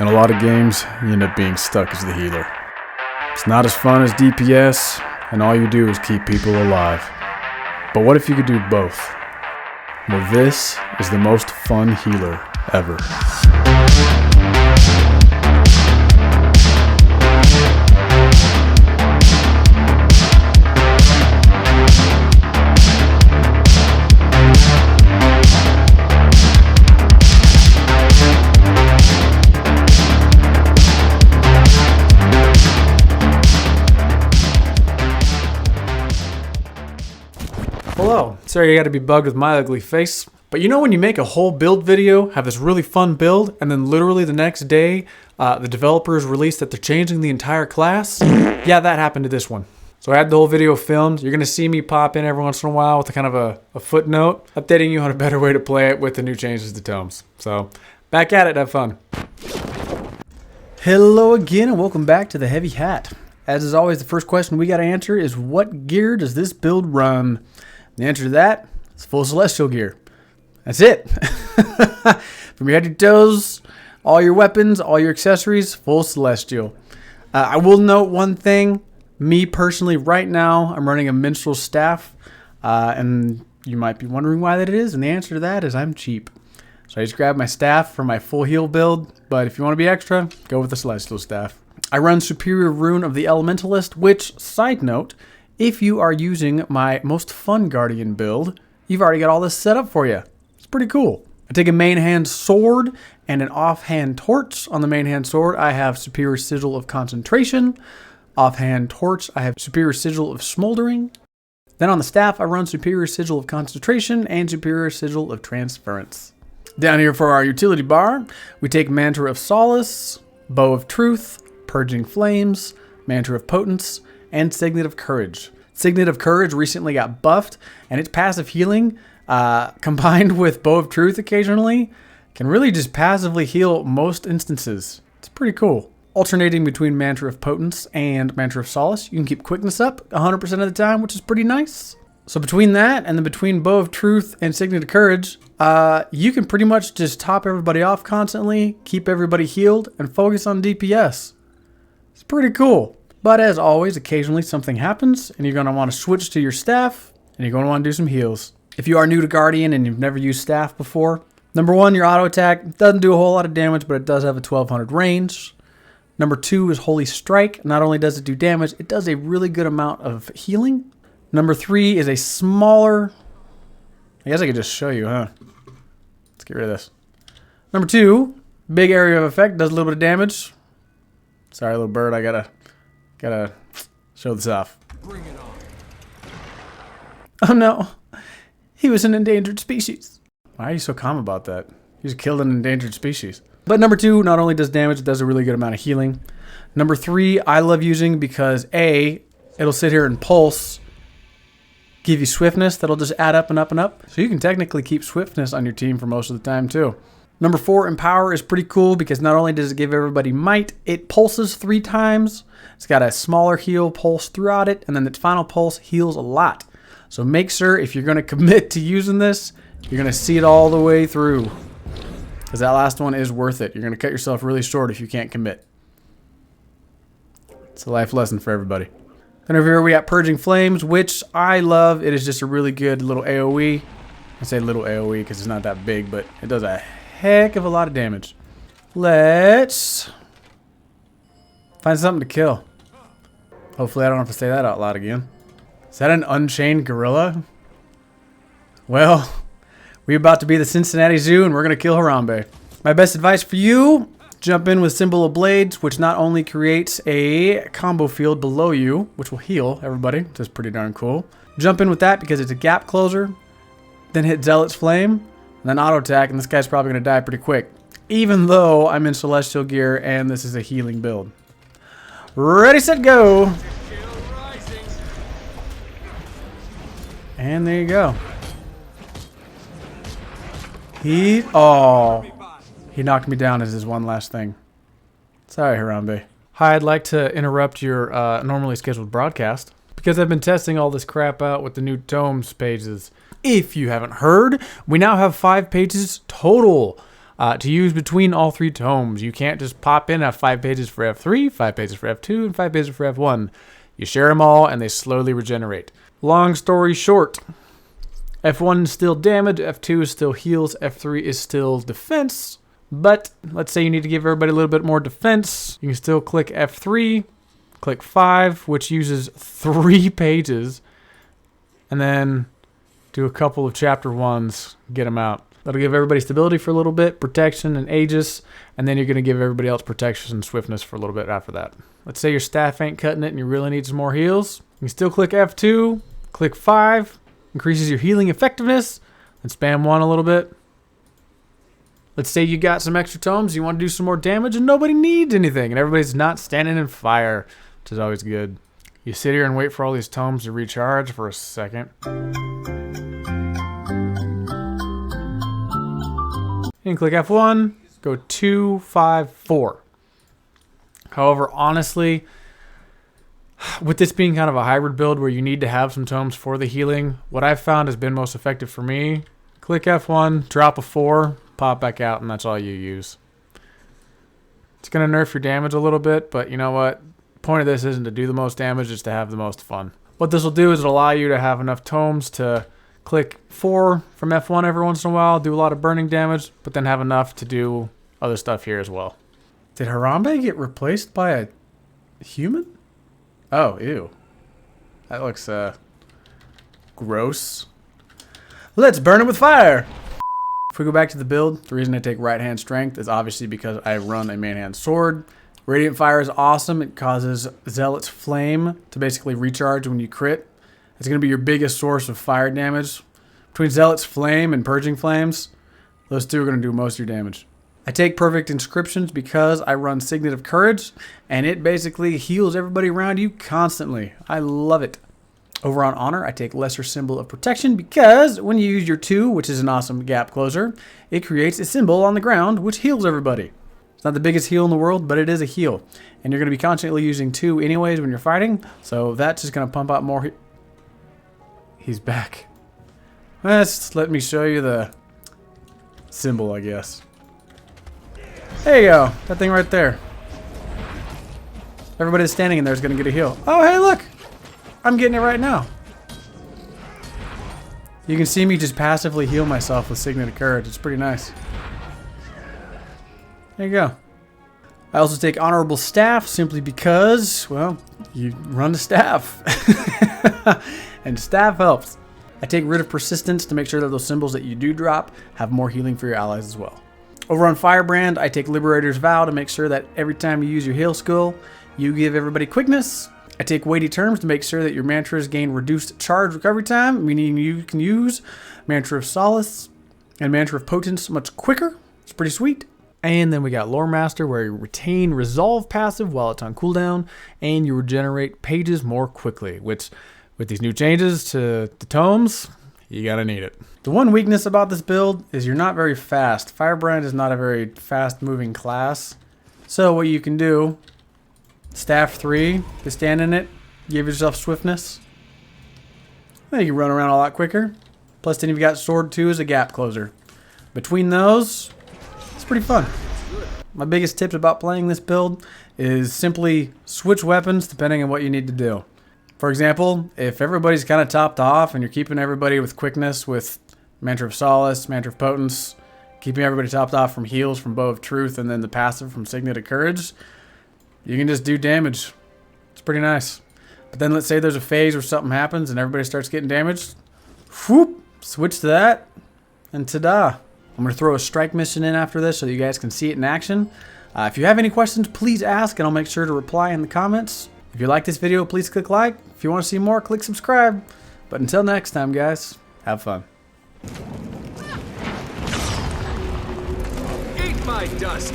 In a lot of games, you end up being stuck as the healer. It's not as fun as DPS, and all you do is keep people alive. But what if you could do both? Well, this is the most fun healer ever. Hello, sorry you got to be bugged with my ugly face, but you know when you make a whole build video, have this really fun build, and then literally the next day, the developers release that they're changing the entire class? Yeah, that happened to this one. So I had the whole video filmed. You're going to see me pop in every once in a while with a kind of a footnote, updating you on a better way to play it with the new changes to Tomes. So, back at it, have fun. Hello again, and welcome back to the Heavy Hat. As is always, the first question we got to answer is, what gear does this build run? The answer to that is full celestial gear. That's it. From your head to toes, all your weapons, all your accessories, full celestial. I will note one thing. Me personally, right now, I'm running a minstrel staff. And you might be wondering why that is. And the answer to that is I'm cheap. So I just grabbed my staff for my full heal build. But if you want to be extra, go with the celestial staff. I run Superior Rune of the Elementalist, which, side note, if you are using my most fun Guardian build, you've already got all this set up for you. It's pretty cool. I take a main hand sword and an offhand torch. On the main hand sword, I have Superior Sigil of Concentration. Offhand torch, I have Superior Sigil of Smoldering. Then on the staff, I run Superior Sigil of Concentration and Superior Sigil of Transference. Down here for our utility bar, we take Mantra of Solace, Bow of Truth, Purging Flames, Mantra of Potence, and Signet of Courage. Signet of Courage recently got buffed, and its passive healing, combined with Bow of Truth occasionally, can really just passively heal most instances. It's pretty cool. Alternating between Mantra of Potence and Mantra of Solace, you can keep quickness up 100% of the time, which is pretty nice. So between that, and then between Bow of Truth and Signet of Courage, you can pretty much just top everybody off constantly, keep everybody healed, and focus on DPS. It's pretty cool. But as always, occasionally something happens, and you're going to want to switch to your staff, and you're going to want to do some heals. If you are new to Guardian and you've never used staff before, number one, your auto attack doesn't do a whole lot of damage, but it does have a 1200 range. Number two is Holy Strike. Not only does it do damage, it does a really good amount of healing. Number three is a smaller... I guess I could just show you, huh? Let's get rid of this. Number two, big area of effect, does a little bit of damage. Sorry, little bird, I gotta show this off. Bring it on. Oh no, he was an endangered species. Why are you so calm about that? You just killed an endangered species. But number two not only does damage, it does a really good amount of healing. Number three, I love using because A, it'll sit here and pulse, give you swiftness that'll just add up and up and up. So you can technically keep swiftness on your team for most of the time too. Number four, Empower, is pretty cool because not only does it give everybody might, it pulses 3 times. It's got a smaller heal pulse throughout it, and then its final pulse heals a lot. So make sure if you're going to commit to using this, you're going to see it all the way through. Because that last one is worth it. You're going to cut yourself really short if you can't commit. It's a life lesson for everybody. Then over here we got Purging Flames, which I love. It is just a really good little AoE. I say little AoE because it's not that big, but it does a heck of a lot of damage. Let's find something to kill. Hopefully I don't have to say that out loud again. Is that an unchained gorilla? Well, we're about to be the Cincinnati Zoo and we're going to kill Harambe. My best advice for you, jump in with Symbol of Blades, which not only creates a combo field below you, which will heal everybody, which is pretty darn cool. Jump in with that because it's a gap closer. Then hit Zealot's Flame, and then auto attack, and this guy's probably going to die pretty quick. Even though I'm in celestial gear and this is a healing build. Ready, set, go! And there you go. He knocked me down as his one last thing. Sorry, Harambe. Hi, I'd like to interrupt your normally scheduled broadcast because I've been testing all this crap out with the new Tomes pages. If you haven't heard, we now have 5 pages total. to use between all 3 tomes. You can't just pop in at 5 pages for F3, 5 pages for F2, and 5 pages for F1. You share them all, and they slowly regenerate. Long story short, F1 is still damage, F2 is still heals, F3 is still defense. But let's say you need to give everybody a little bit more defense. You can still click F3, click 5, which uses 3 pages, and then do a couple of chapter 1s, get them out. That'll give everybody stability for a little bit, protection and Aegis, and then you're going to give everybody else protection and swiftness for a little bit after that. Let's say your staff ain't cutting it and you really need some more heals. You can still click F2, click 5, increases your healing effectiveness, and spam 1 a little bit. Let's say you got some extra tomes, you want to do some more damage, and nobody needs anything, and everybody's not standing in fire, which is always good. You sit here and wait for all these tomes to recharge for a second. And click F1, go 2, 5, 4. However, honestly, with this being kind of a hybrid build where you need to have some tomes for the healing, what I've found has been most effective for me, click F1, drop a 4, pop back out, and that's all you use. It's going to nerf your damage a little bit, but you know what? The point of this isn't to do the most damage, it's to have the most fun. What this will do is it'll allow you to have enough tomes to click 4 from F1 every once in a while, do a lot of burning damage, but then have enough to do other stuff here as well. Did Harambe get replaced by a human? Oh, ew. That looks, gross. Let's burn it with fire! If we go back to the build, the reason I take right hand strength is obviously because I run a man-hand sword. Radiant fire is awesome. It causes Zealot's flame to basically recharge when you crit. It's going to be your biggest source of fire damage. Between Zealot's flame and purging flames, those 2 are going to do most of your damage. I take perfect inscriptions because I run Signet of Courage, and it basically heals everybody around you constantly. I love it. Over on Honor, I take Lesser Symbol of Protection because when you use your 2, which is an awesome gap closer, it creates a symbol on the ground which heals everybody. It's not the biggest heal in the world, but it is a heal. And you're going to be constantly using 2 anyways when you're fighting, so that's just going to pump out more. He's back. Let's let me show you the symbol, I guess. There you go. That thing right there. Everybody that's standing in there is going to get a heal. Oh, hey, look. I'm getting it right now. You can see me just passively heal myself with Signet of Courage. It's pretty nice. There you go. I also take Honorable Staff simply because, well, you run the staff. And staff helps. I take Writ of Persistence to make sure that those symbols that you do drop have more healing for your allies as well. Over on Firebrand, I take Liberator's Vow to make sure that every time you use your heal skill, you give everybody quickness. I take Weighty Terms to make sure that your mantras gain reduced charge recovery time, meaning you can use Mantra of Solace and Mantra of Potence much quicker. It's pretty sweet. And then we got Lore Master, where you retain Resolve passive while it's on cooldown, and you regenerate pages more quickly, which with these new changes to the tomes, you gotta need it. The one weakness about this build is you're not very fast. Firebrand is not a very fast moving class. So what you can do, Staff 3, to stand in it, give yourself swiftness. Then you can run around a lot quicker. Plus then you've got Sword 2 as a gap closer. Between those, it's pretty fun. My biggest tips about playing this build is simply switch weapons depending on what you need to do. For example, if everybody's kind of topped off and you're keeping everybody with quickness with Mantra of Solace, Mantra of Potence, keeping everybody topped off from heals from Bow of Truth, and then the passive from Signet of Courage, you can just do damage. It's pretty nice. But then let's say there's a phase where something happens and everybody starts getting damaged. Whoop! Switch to that, and ta-da! I'm going to throw a strike mission in after this so you guys can see it in action. If you have any questions, please ask, and I'll make sure to reply in the comments. If you like this video, please click like. If you want to see more, click subscribe. But until next time, guys, have fun. Eat my dust!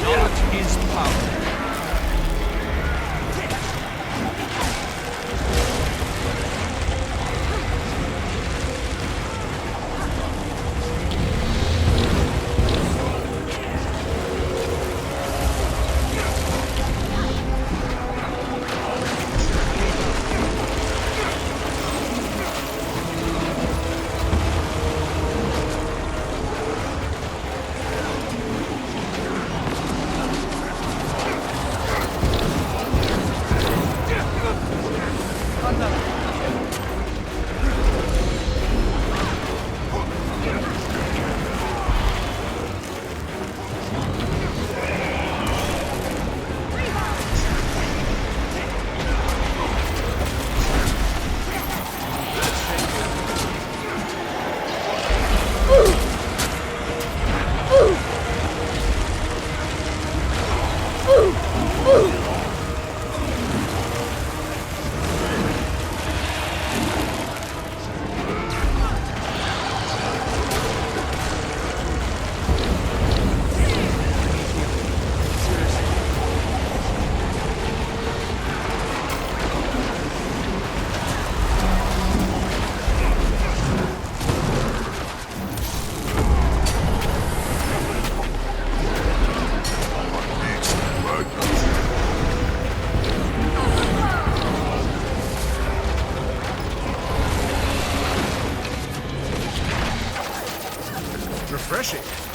Knowledge is power. Refreshing.